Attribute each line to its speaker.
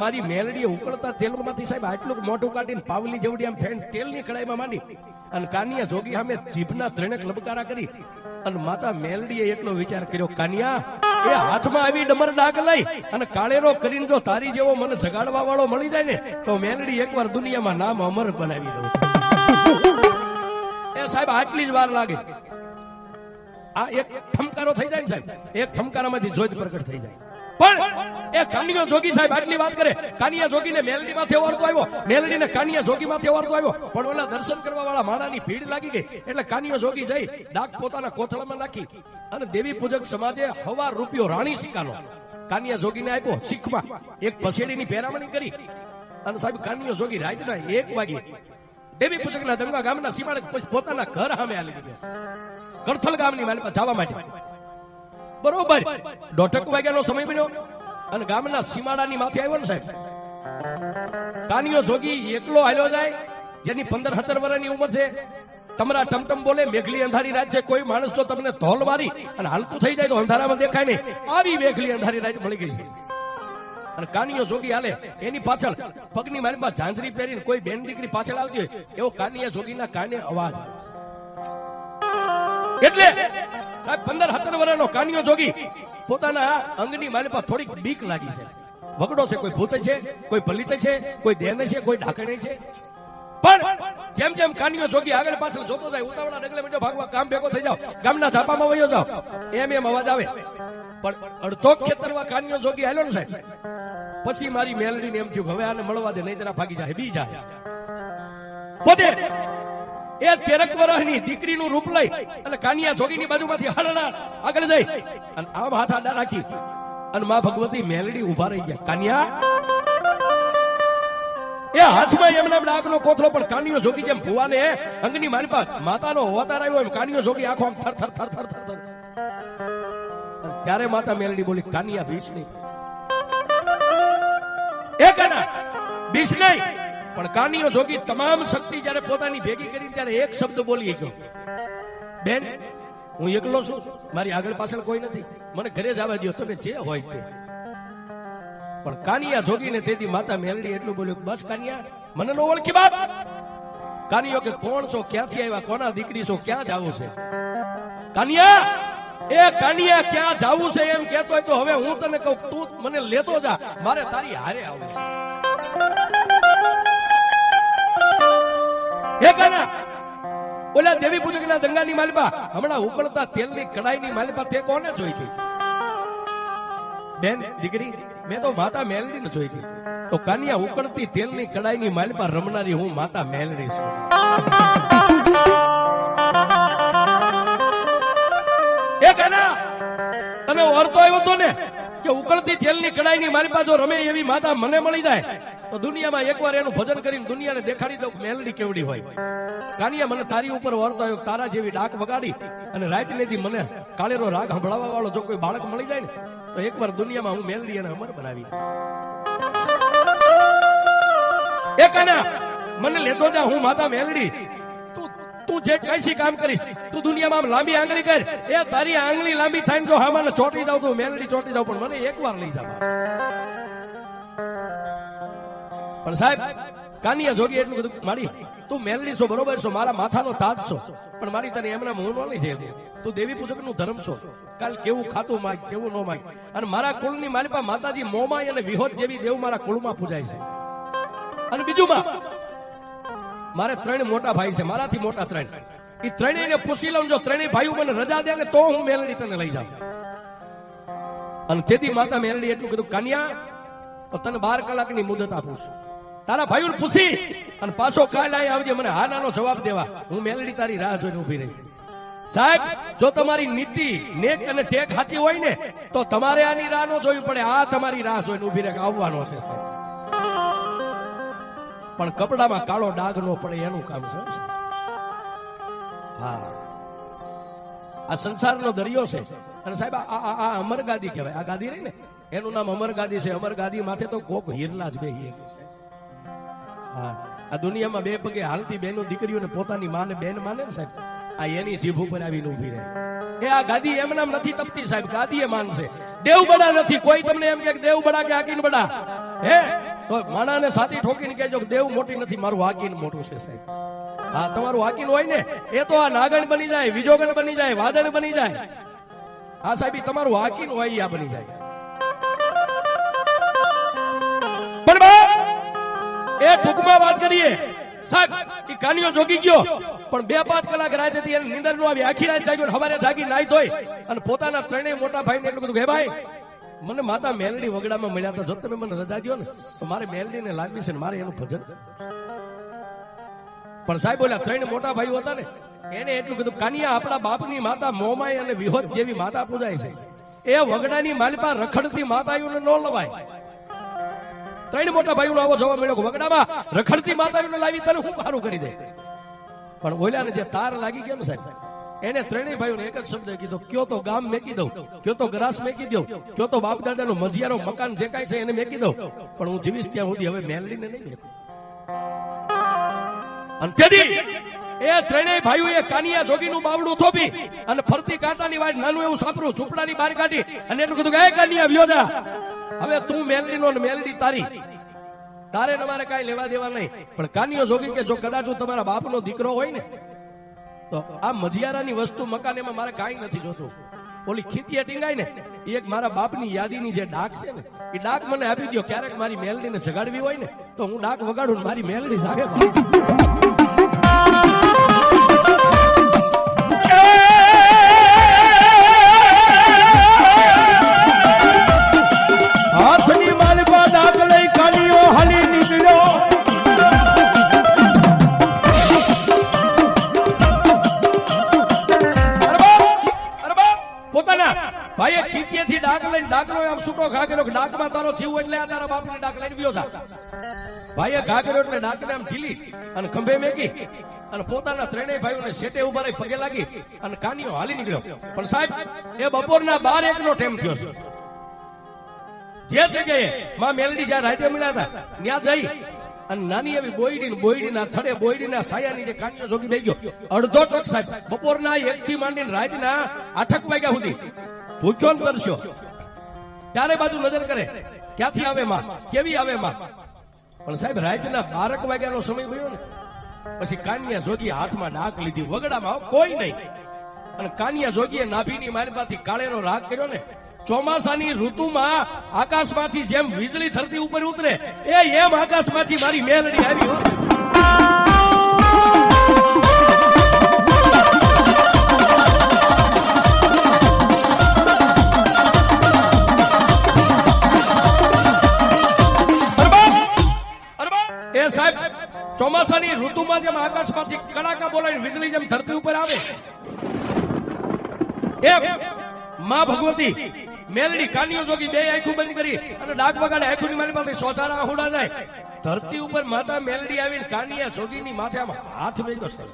Speaker 1: મારી મેલડીએ ઉકળતા તેલમાંથી સાહેબ આટલું મોટું કાઢીને પાવલી જેવડી આમ ફેન તેલની કડાઈમાં માંડી અને કાનિયા જોગી સામે જીભના ત્રણેક લબકારા કરી અને માતા મેલડીએ એટલો વિચાર કર્યો, કાનિયા એ હાથમાં આવી ડમર ડાક લઈ અને કાળેરો કરીને જો તારી જેવો મને જગાડવા વાળો મળી જાય ને તો મેલડી એકવાર દુનિયામાં નામ અમર બનાવી દઉં. એ સાહેબ આટલી જ વાર લાગે. આ એક ઠમકારો થઈ જાય ને સાહેબ, એક ઠમકારામાંથી જોજ પ્રગટ થઈ જાય. પણ એ કાનિયો જોગી સાહેબ આટલી વાત કરે, કાનિયા જોગીને મેલડી માથે ઓરતો આવ્યો, મેલડીને કાનિયા જોગી માથે ઓરતો આવ્યો, પણ ઓલા દર્શન કરવા વાળા માણાની ભીડ લાગી ગઈ એટલે કાનિયો જોગી જઈ ડાક પોતાના કોથળામાં નાખી અને દેવી પૂજક સમાજે ₹1 રાણી સિક્કાનો કાનિયા જોગીને આપ્યો શીખમાં, એક પસેડીની પહેરામણી કરી અને સાહેબ કાનિયો જોગી રાતના 1 વાગે દેવી પૂજકના દંગા ગામના સીમાડે પોતાના ઘર સામે આવી ગયા, ગરથલ ગામની માલિકા જવા માટે. બરોબર 1:30 વાગ્યાનો સમય બન્યો અને ગામના સીમાડાની માથે આવ્યો ને સાહેબ, કાનિયો જોગી એકલો હાલ્યો જાય, જેની 15-17 વર્ષની ઉંમર છે, તમારા ટમટમ બોલે, મેઘલી અંધારી રાત છે, કોઈ માણસ જો તમને ધોલ મારી અને હાલતું થઈ જાય તો અંધારામાં દેખાય નહીં, આવી મેઘલી અંધારી રાત મળી ગઈ છે. અને કાનિયો જોગી હાલે, એની પાછળ પગની મારી પાસે ઝાંઝરી પહેરીને કોઈ બેન દીકરી પાછળ આવતી હોય એવો કાનિયા જોગીના કાને અવાજ એટલે સાહેબ 15-17 વર્ષનો કાનિયો જોગી પોતાના અંગની મારી પાસે થોડીક બીક લાગી છે, વગડો છે, કોઈ ભૂત છે, કોઈ પલિત છે, કોઈ દેન છે, કોઈ ઢાકણે છે. પણ જેમ જેમ કાનિયો જોગી આગળ પાછળ જોતો જાય, ઉતાવળા ડગલે બેઠો ભાગવા, ગામ ભેગો થઈ જાવ, ગામના ઝાપામાં વયો જાવ, એમ અવાજ આવે. પણ અડધો ખેતરમાં કાનિયો જોગી હાલ્યો ને સાહેબ, પછી મારી મેલડીને એમ થયું હવે આને મળવા દે, નહીં જરા ભાગી જાય, બી જાય. પોતે એ 13 વર્ષની દીકરીનું રૂપ લઈ અને કાનિયા જોગીની બાજુમાંથી હળના આગળ જઈ અને આમ હાથ આડા રાખી અને માં ભગવતી મેલડી ઉભા રહી ગયા. કાનિયા એ હાથમાં એમના ડાકનો કોથળો, પણ કાનિયો જોગી જેમ ભુવાને અંગની માલપા માતાનો અવતાર આવ્યો એમ કાનિયો જોગી આખો આમ થર થર થર થર થર થર. ત્યારે માતા મેલડી બોલી, કાનિયા ભીસ નહીં, એ કાના ભીસ નહીં. પણ કાનિયો જોગી તમામ શક્તિ જયારે પોતાની ભેગી કરી ત્યારે એક શબ્દ બોલી ગયો, બેન હું એકલો છું, મારી આગળ પાછળ કોઈ નથી, મને ઘરે જવા દો, તમે જે હોય તે. પણ કાનિયા જોગીને તેથી માતા મેલડી એટલું બોલ્યું, બસ કાનિયા મને નો ઓળખી બાપ. કાનિયો કે કોણ છો, ક્યાંથી આવ્યા, કોના દીકરી છો, ક્યાં જાવું છે? કાનિયા એ કાનિયા ક્યાં જાવું છે એમ કહેતો હોય તો હવે હું તને કહું, તું મને લેતો જા, મારે તારી હારે આવું. હે કાના ઓલા દેવી પૂજકના દંગાની માલિપા હમણાં ઉકળતા તેલની કડાઈની માલિપા તે કોને જોઈ હતી? બેન દીકરી મેં તો માતા મેલડીને જોઈ હતી. તો કાનિયા ઉકળતી તેલની કડાઈની માલિપા રમનારી હું માતા મેલડી છું. એ કાના તને ઓરતો આવ્યો તો ને કે ઉકળતી તેલની કડાઈની માલિપા જો રમે એવી માતા મને મળી જાય તો દુનિયામાં એકવાર એનું ભજન કરીને દુનિયાને દેખાડી દઉં મેલડી કેવડી હોય. કાનિયા મને તારી ઉપર વર્તો આવ્યો, તારા જેવી ડાક વગાડી અને રાત લેતી મને કાળેરો રાગ સંભળાવવા વાળો જો કોઈ બાળક મળી જાય ને તો એકવાર દુનિયામાં હું મેલડી અને અમર બનાવી. એ કાના મને લેતો જા, હું માતા મેલડી, તું જે કઈસી કામ કરીશ, તું દુનિયામાં લાંબી આંગળી કર, એ તારી આંગળી લાંબી થાય જો હામાને ચોટી જાવ તો મેલડી ચોટી જાવ, પણ મને એકવાર લઈ જાવ. પણ સાહેબ કાનિયા જોગી એટલું કીધું, મારી તું મેલડી છો બરોબર છો, મારા માથાનો તાજ છો, પણ મારી તને એમના મોં નો લઈ છે, તું દેવી પૂજક નું ધર્મ છો, કાલ કેવું ખાતું માગ કેવું નો માગ. અને મારા કુળની માલિપા માતાજી મોમાઈ અને વિહોત જેવી દેવ મારા કુળમાં પૂજાય છે. અને બીજું માં મારે 3 મોટા ભાઈ છે, મારાથી મોટા 3, એ ત્રણેયને પૂછી લઉં જો ત્રણેય ભાઈઓ મને રજા દે ને તો હું મેલડી તને લઈ જાઉં. અને તેથી માતા મેલડી એટલું કીધું, કાનિયા તને 12 કલાકની મુદત આપું છું, તારા ભાઈઓને પૂછી અને પાછો કાલ આવી આવજે, મને હા નાનો જવાબ દેવા, હું મેલડી તારી રાહ જોઈને ઉભી રહી. સાહેબ જો તમારી નીતિ નેક અને ટેક હાથી હોય ને તો તમારે આની રાહ ન જોવી પડે, આ તમારી રાહ જોઈને ઉભી રહે આવવાનો છે. પણ કપડામાં કાળો ડાઘ નો પડે એનું કામ છે. હા આ સંસારનો દરિયો છે અને સાહેબ આ અમરગાદી કહેવાય. આ ગાદી રહી ને એનું નામ અમરગાદી છે. અમરગાદી માથે તો કોક હિરલા જ બેહી છે. હા આ દુનિયામાં 2 પગે હાલતી બેનો દીકરીઓને પોતાની માને બેન માને ને સાહેબ, આ એની જીભ ઉપર આવીને ઉભી રહે. એ આ ગાદી એમ નામ નથી તપતી સાહેબ, ગાદી એ માનશે. દેવ બડા નથી કોઈ તમને એમ કે દેવ બડા કે આકીન બડા, હે તો માણાને સાચી ઠોકીને કહેજો કે દેવ મોટી નથી, મારું વાકીન મોટું છે સાહેબ. હા, તમારું વાકીન હોય ને એ તો આ નાગણ બની જાય, વિજોગણ બની જાય, વાદળ બની જાય. હા સાહેબ, ઈ તમારું વાકીન હોય આ બની જાય. પણ એ ટૂંકમાં વાત કરીએ સાહેબ, ઈ કાનિયો જોગી ગયો પણ 2-5 કલાક રાત હતી, એને નીંદર નો આવી. આખી રાત જાગ્યો, સવારે જાગી નાઈ ધોઈ અને પોતાના ત્રણેય મોટા ભાઈને એટલું કીધું કે ભાઈ મને માતા મેલડી વગડામાં મળ્યા હતા, જો તમે મને રજા દ્યો ને તો મારે મેલડીને લાગવી છે ને મારે એનું ભજન. પણ સાહેબ બોલ્યા, 3 મોટા ભાઈઓ હતા ને એને એટલું કીધું કાનિયા આપણા બાપની માતા મોમાઈ અને વિહોત જેવી માતા પૂજાય છે, એ વગડાની માલપા રખડતી માતાઓને ન લવાય. 3 મોટા ભાઈઓનો આવો જવાબ મળ્યો કે વગડામાં રખડતી માતાઓને લાવી તને હું સારું કરી દે. પણ બોલ્યા ને જે તાર લાગી ગયો ને સાહેબ, એને 3 ભાઈઓને એક જ શબ્દ કીધો, કયો તો ગામ મેકી દઉં, કયો તો ગ્રાસ મેકી દઉં, કયો તો બાપ દાદાનું મજીયારો મકાન જે કાંઈ છે એને મેકી દઉં, પણ હું જીવીશ ત્યાં સુધી હવે મેલડીને નહીં મેકું. અને તેથી એ 3 ભાઈઓએ કાનિયા જોગીનું બાવડું થોપી અને ફરતી કાંટાની વાટ નાનું એવું સાપરું ઝૂંપડાની બહાર કાઢી અને એટલું કીધું કે એ કાનિયા વ્યો જા, હવે તું મેલડીનો ને મેલડી તારી, તારે તમારે કાંઈ લેવા દેવા નહીં. પણ કાનિયો જોગી કે જો કદાચ હું તમારા બાપનો દીકરો હોય ને તો આ મધિયારાની વસ્તુ મકાન એમાં મારે કાંઈ નથી જોતું. ઓલી ખીતીએ ટીંગાય ને એ એક મારા બાપની યાદીની જે ડાક છે ને એ ડાક મને આપી દો. ક્યારેક મારી મેલડીને જગાડવી હોય ને તો હું ડાક વગાડું ને મારી મેલડી જાગે. હાથની માલપા ડાક લઈ કાનિયો હાલી નીકળ્યો. પોતાના ભાઈએ ખીતીએથી ડાક લઈને ડાકનો આમ છૂટો ઘા કર્યો કે ડાકમાં તારો જીવ એટલે આ તારા બાપની ડાક લઈને ગયો હતા. ભાઈએ ઘા કર્યો એટલે ડાકને આમ ઝીલી અને ખંભે મેકી અને પોતાના 3 ભાઈઓને શેટે ઉભા રહી પગે લાગી અને કાનિયો હાલી નીકળ્યો. પણ સાહેબ એ બપોરના 12-1 ટાઈમ થયો છે. જે જગ્યાએ માં મેલડી જ્યાં રાતે મળ્યા હતા ત્યાં જઈ અને નાની એવી બોયડીના થડે બોયડીના સાયાની જે કાનિયો જોગી થઈ ગયો. અડધો ટક સાહેબ બપોરના 1 થી માંડીને રાતના 8 વાગ્યા સુધી ભૂખ્યો કરશો ત્યારે બાજુ નજર કરે ક્યાંથી આવે માં, કેવી આવે માં. પણ સાહેબ રાતના 12 વાગ્યાનો સમય ગયો ને પછી કાનિયા જોગી હાથમાં ડાક લીધી, વગડામાં કોઈ નહીં. અને કાનિયા જોગીએ નાભીની માલપાથી કાળેનો રાગ કર્યો ને. ચોમાસાની ઋતુમાં આકાશમાંથી જેમ વીજળી ધરતી ઉપર ઉતરે એમ આકાશમાંથી મારી મેલડી આવી. એ સાહેબ ચોમાસાની ઋતુમાં જેમ આકાશમાંથી કડાકા બોલાવીને વીજળી જેમ ધરતી ઉપર આવે એમ માં ભગવતી મેલડી કાનિયો જોગી 2 આંખો બંધ કરી અને ડાક વગાડે. આંખોની મારી પાસે સોસારા આહુડા જાય. ધરતી ઉપર માતા મેલડી આવીને કાનિયા જોગીની માથે આમ હાથ મેલ્યો સાહેબ.